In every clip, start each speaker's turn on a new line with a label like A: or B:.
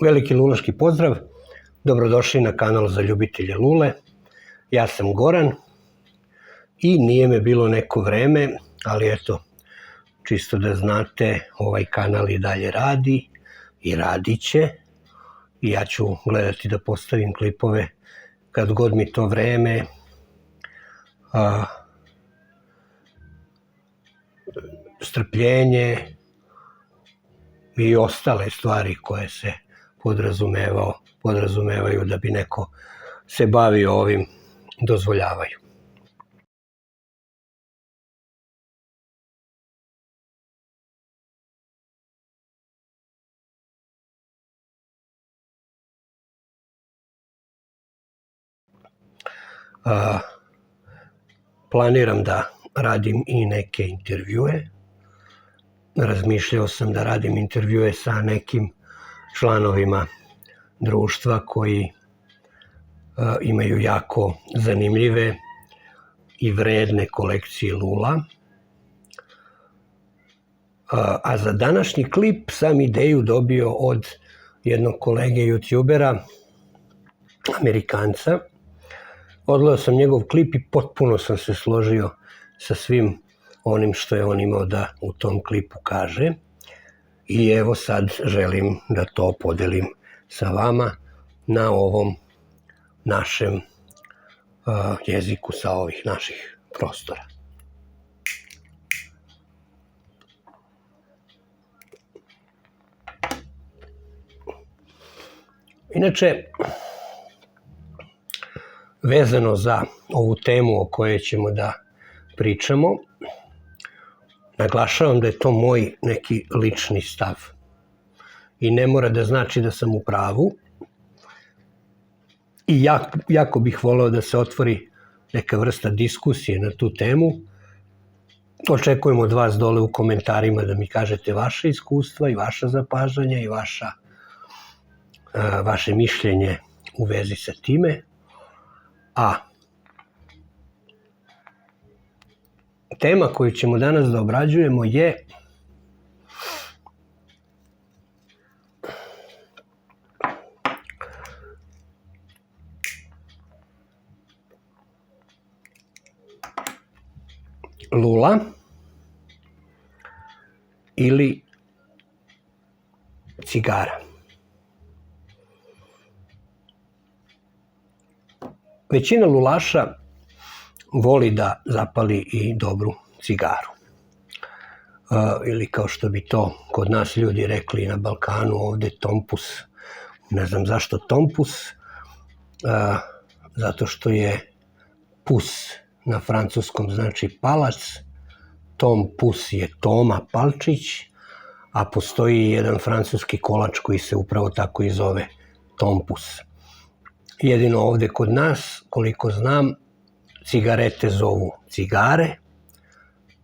A: Veliki lulaški pozdrav, dobrodošli na kanal za ljubitelje lule. Ja sam Goran i nije me bilo neko vreme, ali eto, čisto da znate, ovaj kanal i dalje radi i radit će. I ja ću gledati da postavim klipove kad god mi to vreme strpljenje i ostale stvari koje se podrazumevaju da bi neko se bavio ovim dozvoljavaju. Planiram da radim i neke intervjue. Razmišljao sam da radim intervjue sa nekim članovima društva koji imaju jako zanimljive i vredne kolekcije lula. A za današnji klip sam ideju dobio od jednog kolege youtubera, Amerikanca. Odgledao sam njegov klip i potpuno sam se složio sa svim onim što je on imao da u tom klipu kaže. I evo sad želim da to podelim sa vama na ovom našem jeziku sa ovih naših prostora. Inače, vezano za ovu temu o kojoj ćemo da pričamo, naglašavam da je to moj neki lični stav i ne mora da znači da sam u pravu i jako bih voleo da se otvori neka vrsta diskusije na tu temu. Očekujem od vas dole u komentarima da mi kažete vaše iskustva i vaša zapažanja i vaše mišljenje u vezi sa time. A tema koju ćemo danas da obrađujemo je lula ili cigara. Većina lulaša voli da zapali i dobru cigaru. Ili kao što bi to kod nas ljudi rekli na Balkanu, ovde tompus. Ne znam zašto tompus, zato što je pus na francuskom znači palac, tompus je Toma Palčić, a postoji jedan francuski kolač koji se upravo tako i zove tompus. Jedino ovde kod nas, koliko znam, cigarete zovu cigare,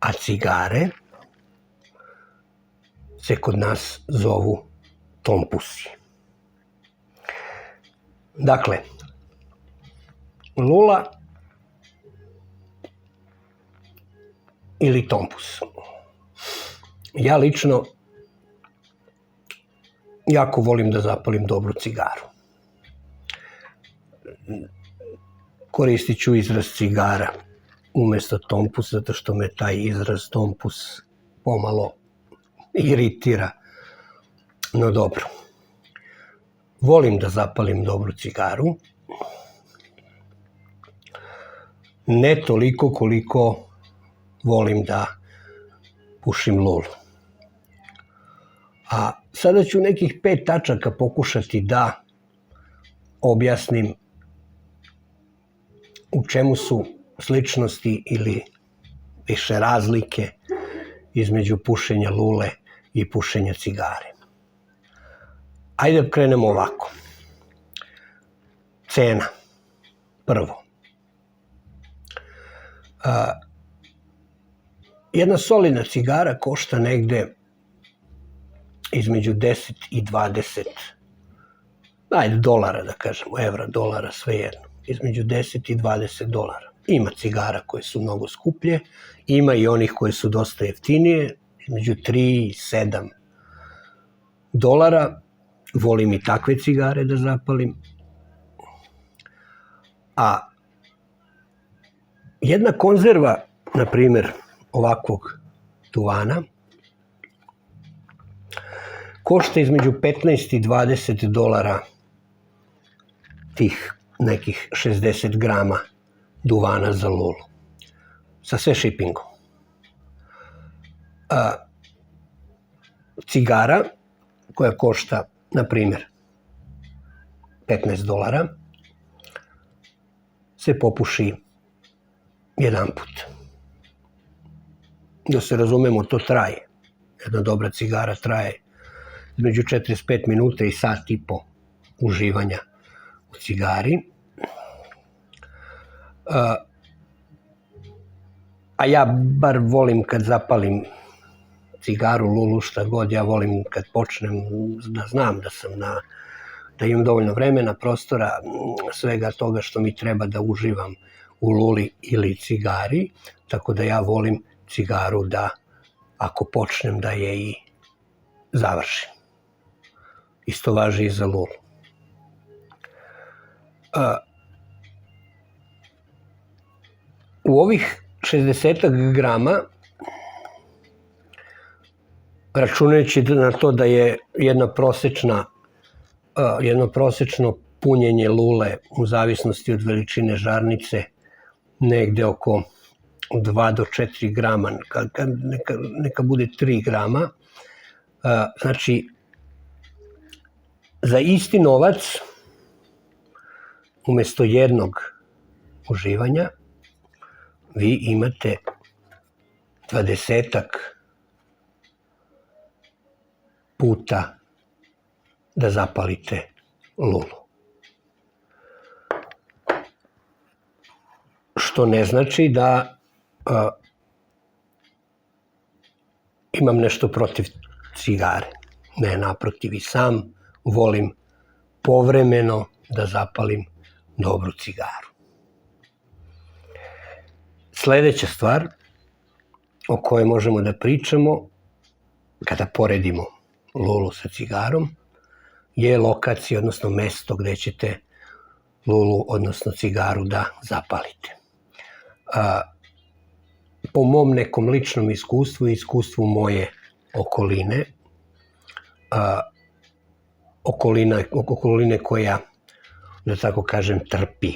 A: a cigare se kod nas zovu tompusi. Dakle, lula ili tompus. Ja lično jako volim da zapalim dobru cigaru. Koristit ću izraz cigara umjesto tompus, zato što me taj izraz tompus pomalo iritira. No dobro. Volim da zapalim dobru cigaru. Ne toliko koliko volim da pušim lulu. A sada ću nekih 5 tačaka pokušati da objasnim u čemu su sličnosti ili više razlike između pušenja lule i pušenja cigare. Ajde da krenemo ovako. Cena. Prvo. Jedna solidna cigara košta negde između 10 i 20 dolara, da kažemo, evra, dolara, svejedno. Između 10 i 20 dolara. Ima cigara koje su mnogo skuplje, ima i onih koje su dosta jeftinije, između 3 i 7 dolara, volim i takve cigare da zapalim. A jedna konzerva, na primjer, ovakvog duvana, košta između 15 i 20 dolara tih nekih 60 grama duvana za lulu, sa sve shippingom. Cigara koja košta, na primjer, 15 dolara, se popuši jedan put. Da se razumemo, to traje. Jedna dobra cigara traje između 45 minuta i sat i po uživanja u cigari. A ja bar volim kad zapalim cigaru, lulu, šta god, ja volim kad počnem da znam da imam dovoljno vremena, prostora, svega toga što mi treba da uživam u luli ili cigari, tako da ja volim cigaru da, ako počnem, da je i završim. Isto važi i za lulu. U ovih 60 grama, računajući na to da je jedno prosečno punjenje lule u zavisnosti od veličine žarnice negde oko 2 do 4 grama, neka bude 3 grama. Znači, za isti novac, umesto jednog uživanja, vi imate 20-ak puta da zapalite lulu. Što ne znači da imam nešto protiv cigare. Ne, naprotiv, i sam volim povremeno da zapalim dobru cigaru. Sledeća stvar o kojoj možemo da pričamo kada poredimo lulu sa cigarom je lokacija, odnosno mesto gde ćete lulu, odnosno cigaru da zapalite. Po mom nekom ličnom iskustvu i iskustvu moje okoline, okoline koja, da tako kažem, trpi,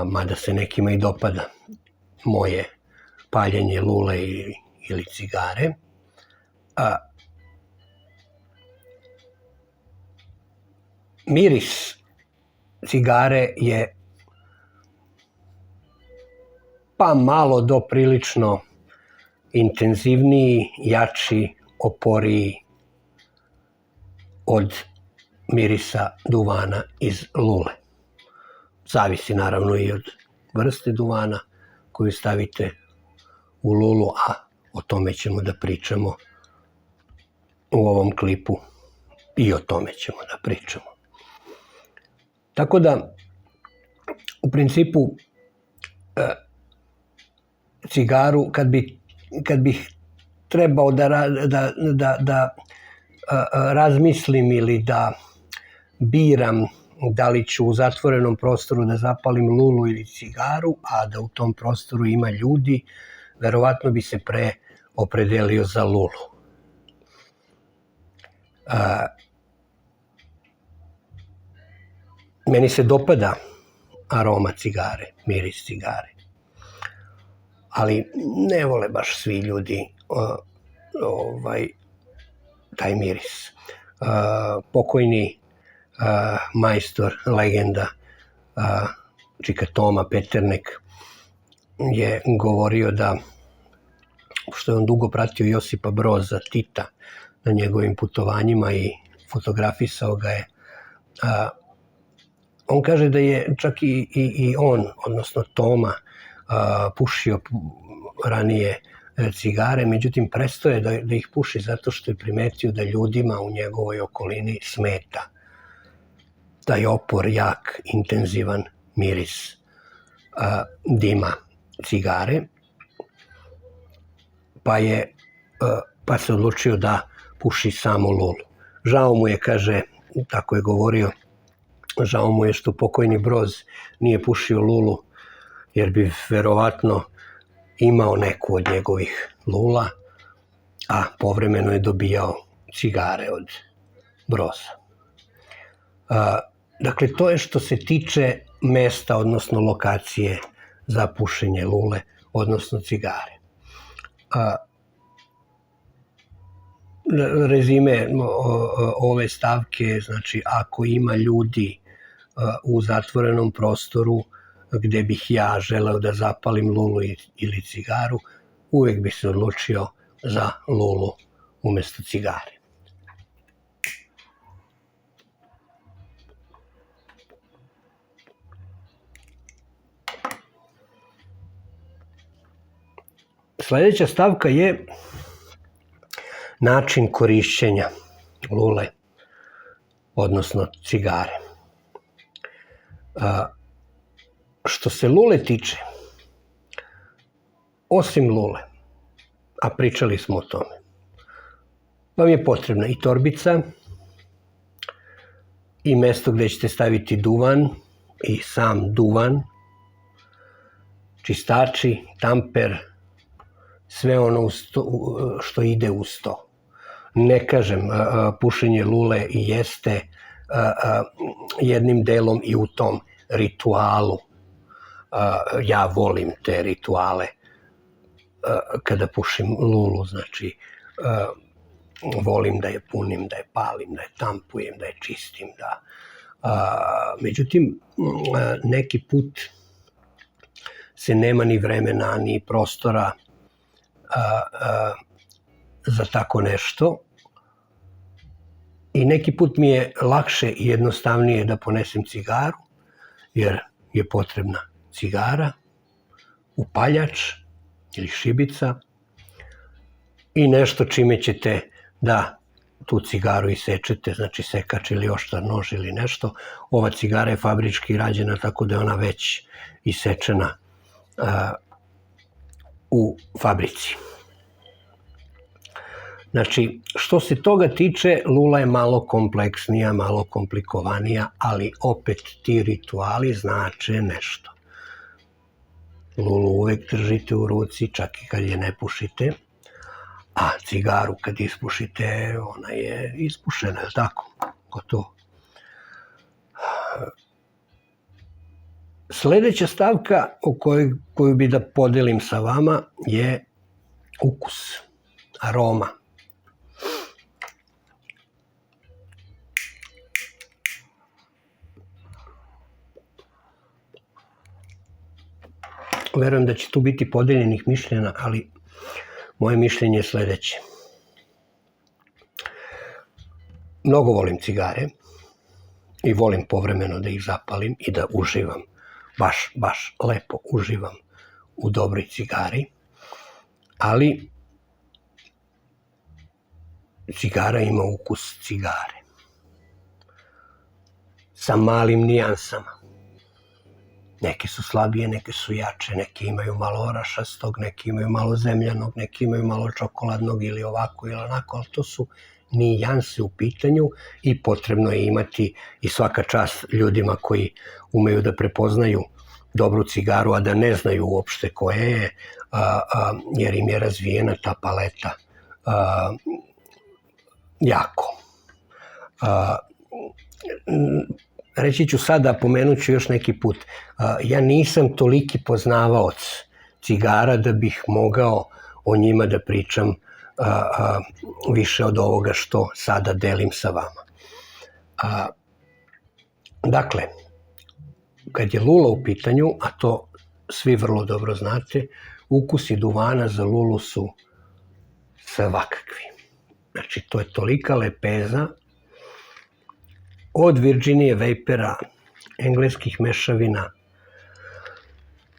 A: mada se nekima i dopada moje paljenje lule ili cigare, miris cigare je pa malo do prilično intenzivniji, jači, oporiji od mirisa duvana iz lule. Zavisi naravno i od vrste duvana koju stavite u lulu, a o tome ćemo da pričamo u ovom klipu i o tome ćemo da pričamo. Tako da, u principu, cigaru, kad bih trebao da razmislim ili da biram da li ću u zatvorenom prostoru da zapalim lulu ili cigaru, a da u tom prostoru ima ljudi, verovatno bi se pre opredelio za lulu. Meni se dopada aroma cigare, miris cigare, ali ne vole baš svi ljudi taj miris. Pokojni majstor, legenda čika Toma Peternek je govorio da, što je on dugo pratio Josipa Broza Tita na njegovim putovanjima i fotografisao ga je, on kaže da je čak i on, odnosno Toma, pušio ranije cigare, međutim prestao je da ih puši zato što je primetio da ljudima u njegovoj okolini smeta taj opor, jak, intenzivan miris dima cigare, pa se odlučio da puši samo lulu. Žao mu je, kaže, tako je govorio, žao mu je što pokojni Broz nije pušio lulu, jer bi verovatno imao neku od njegovih lula, a povremeno je dobijao cigare od Broza. Dakle, to je što se tiče mesta, odnosno lokacije za pušenje lule, odnosno cigare. Rezime ove stavke, znači ako ima ljudi u zatvorenom prostoru gde bih ja želeo da zapalim lulu ili cigaru, uvek bih se odlučio za lulu umesto cigare. Sledeća stavka je način korišćenja lule, odnosno cigare. Što se lule tiče, osim lule, a pričali smo o tome, vam je potrebna i torbica, i mesto gde ćete staviti duvan, i sam duvan, čistači, tamper, sve ono što ide uz to. Ne kažem, pušenje lule jeste jednim delom i u tom ritualu. Ja volim te rituale kada pušim lulu, znači volim da je punim, da je palim, da je tampujem, da je čistim. Međutim, neki put se nema ni vremena, ni prostora za tako nešto i neki put mi je lakše i jednostavnije da ponesem cigaru, jer je potrebna cigara, upaljač ili šibica i nešto čime ćete da tu cigaru isečete, znači sekač ili oštar nož ili nešto. Ova cigara je fabrički rađena, tako da je ona već isečena u fabrici. Znači, što se toga tiče, lula je malo kompleksnija, malo komplikovanija, ali opet ti rituali znače nešto. Lulu uvek držite u ruci, čak i kad je ne pušite, a cigaru kad ispušite, ona je ispušena, je li tako? Gotovo. Sledeća stavka koju bi da podelim sa vama je ukus, aroma. Verujem da će tu biti podeljenih mišljenja, ali moje mišljenje je sledeće. Mnogo volim cigare i volim povremeno da ih zapalim i da uživam, baš lepo uživam u dobroj cigari, ali cigara ima ukus cigare sa malim nijansama. Neke su slabije, neke su jače, neke imaju malo orašastog, neke imaju malo zemljanog, neke imaju malo čokoladnog ili ovako ili onako, ali to su nijanse u pitanju i potrebno je imati i svaka čast ljudima koji umeju da prepoznaju dobru cigaru, a da ne znaju uopšte koja je, jer im je razvijena ta paleta jako. Reći ću sada, pomenut ću još neki put, ja nisam toliki poznavaoc cigara da bih mogao o njima da pričam više od ovoga što sada delim sa vama. Dakle, kad je lula u pitanju, a to svi vrlo dobro znate, ukusi duvana za lulu su svakakvi. Znači, to je tolika lepeza od Virginia Vapora, engleskih mešavina,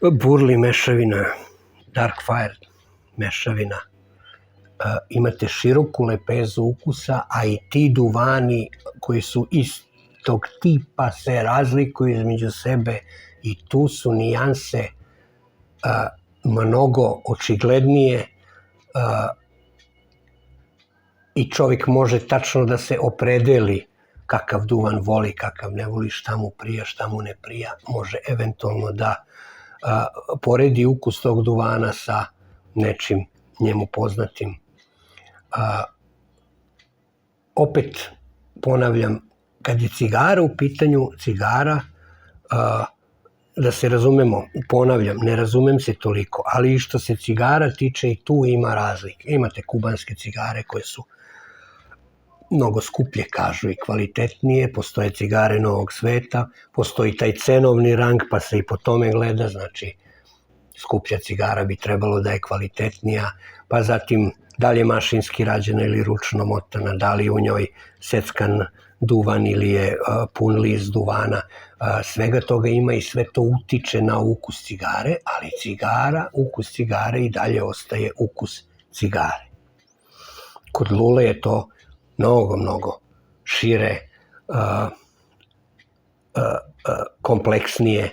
A: Burley mešavina, Dark Fire mešavina. Imate široku lepezu ukusa, a i ti duvani koji su istog tipa se razlikuju između sebe i tu su nijanse mnogo očiglednije i čovjek može tačno da se opredeli kakav duvan voli, kakav ne voli, šta mu prija, šta mu ne prija, može eventualno da poredi ukus tog duvana sa nečim njemu poznatim. Opet ponavljam, kad je cigara u pitanju, cigara, da se razumemo, ponavljam, ne razumem se toliko, ali i što se cigara tiče i tu ima razlike. Imate kubanske cigare koje su mnogo skuplje, kažu, i kvalitetnije, postoje cigare novog sveta, postoji taj cenovni rang, pa se i po tome gleda, znači skuplja cigara bi trebalo da je kvalitetnija, pa zatim da li je mašinski rađena ili ručno motana, da li je u njoj seckan duvan ili je pun list duvana, svega toga ima i sve to utiče na ukus cigare, ali ukus cigare i dalje ostaje ukus cigare. Kod lule je to mnogo šire, kompleksnije,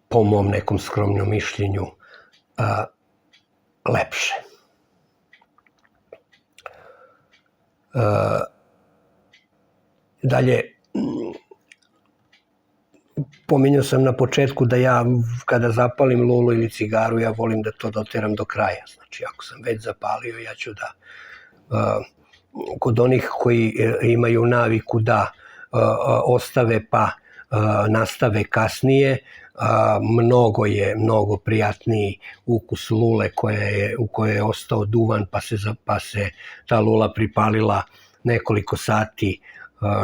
A: po mom nekom skromnom mišljenju, lepše. Dalje, pominjao sam na početku da ja kada zapalim lulu ili cigaru, ja volim da to doteram do kraja. Znači, ako sam već zapalio, ja ću da, kod onih koji imaju naviku da ostave pa nastave kasnije, mnogo prijatniji ukus lule u kojoj je ostao duvan pa se ta lula pripalila nekoliko sati,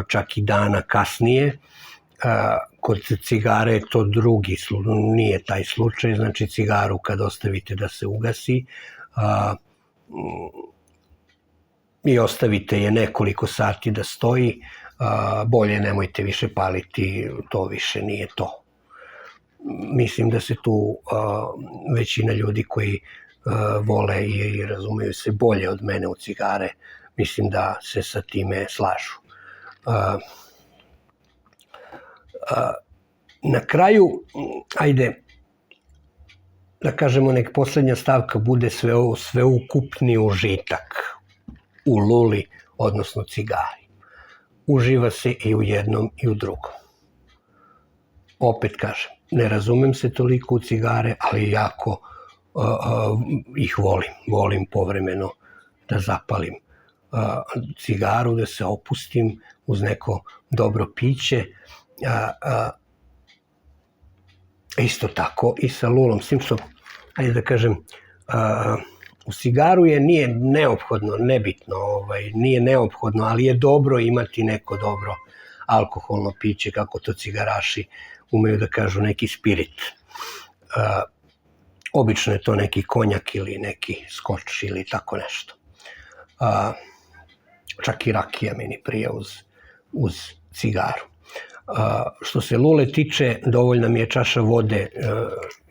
A: čak i dana kasnije. Kod cigare je to drugi, nije taj slučaj, znači cigaru kad ostavite da se ugasi i ostavite je nekoliko sati da stoji, bolje nemojte više paliti, to više nije to. Mislim da se tu većina ljudi koji vole i razumeju se bolje od mene u cigare, mislim da se sa time slažu. Na kraju, ajde, da kažemo, nek poslednja stavka bude sveukupni užitak u luli, odnosno cigari. Uživa se i u jednom i u drugom. Opet kažem, ne razumem se toliko u cigare, ali jako ih volim povremeno da zapalim cigaru, da se opustim uz neko dobro piće. Isto tako i sa lulom, s tim što, ajde da kažem, u cigaru nije neophodno, nebitno, nije neophodno, ali je dobro imati neko dobro alkoholno piće, kako to cigaraši umeju da kažu, neki spirit. Obično je to neki konjak ili neki skoč ili tako nešto. Čak i rakija meni prija uz cigaru. Što se lule tiče, dovoljna mi je čaša vode,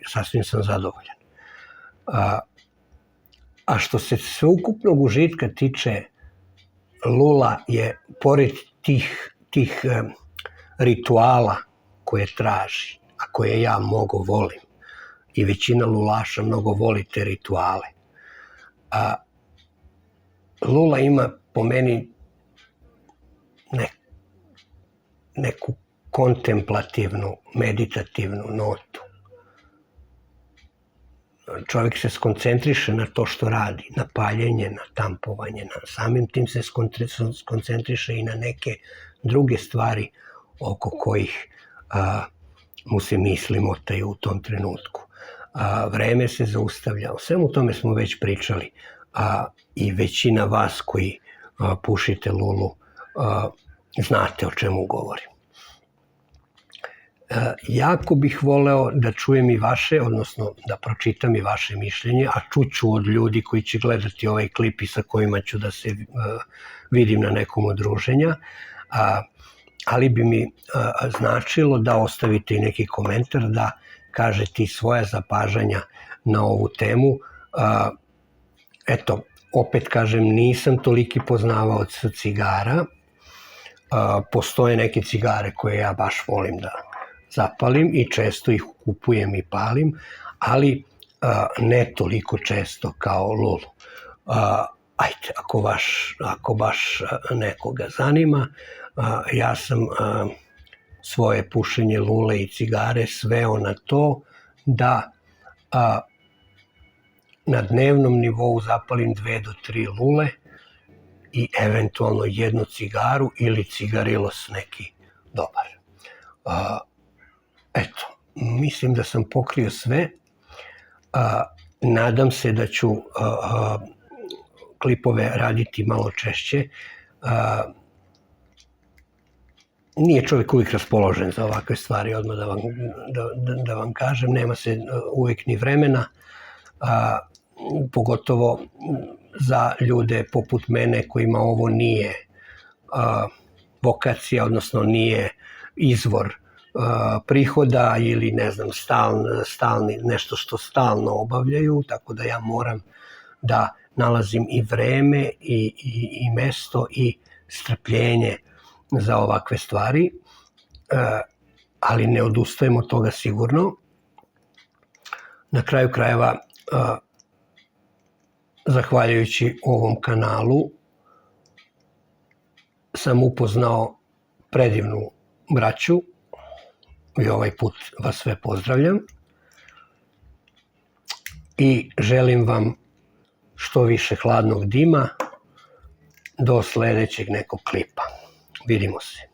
A: sasvim sam zadovoljan. A što se sveukupnog užitka tiče, lula je, pored tih rituala koje traži, a koje ja mnogo volim, i većina lulaša mnogo voli te rituale, lula ima po meni neku kontemplativnu, meditativnu notu. Čovjek se skoncentriše na to što radi, na paljenje, na tampovanje, samim tim se skoncentriše i na neke druge stvari oko kojih mu se misli motaju u tom trenutku. Vreme se zaustavlja, o svemu tome smo već pričali, i većina vas koji pušite lulu znate o čemu govorim. Jako bih voleo da čujem i vaše, odnosno da pročitam i vaše mišljenje, a čuću od ljudi koji će gledati ovaj klip i sa kojima ću da se vidim na nekom od druženja, ali bi mi značilo da ostavite i neki komentar, da kažete i svoja zapažanja na ovu temu. Eto, opet kažem, nisam toliki poznavaoc cigara, postoje neke cigare koje ja baš volim da zapalim i često ih kupujem i palim, ali ne toliko često kao lulu. Ajde, ako baš nekoga zanima, ja sam svoje pušenje lule i cigare sveo na to da na dnevnom nivou zapalim 2 do 3 lule i eventualno 1 cigaru ili cigarilos neki dobar. Eto, mislim da sam pokrio sve. Nadam se da ću klipove raditi malo češće. Nije čovjek uvijek raspoložen za ovakve stvari, odmah da vam kažem, nema se uvijek ni vremena, pogotovo za ljude poput mene kojima ovo nije vokacija, odnosno nije izvor prihoda ili ne znam, stalni, nešto što stalno obavljaju, tako da ja moram da nalazim i vreme i mesto i strpljenje za ovakve stvari, ali ne odustajem od toga sigurno. Na kraju krajeva, zahvaljujući ovom kanalu, sam upoznao predivnu braću i ovaj put vas sve pozdravljam i želim vam što više hladnog dima do sledećeg nekog klipa. Vidimo se.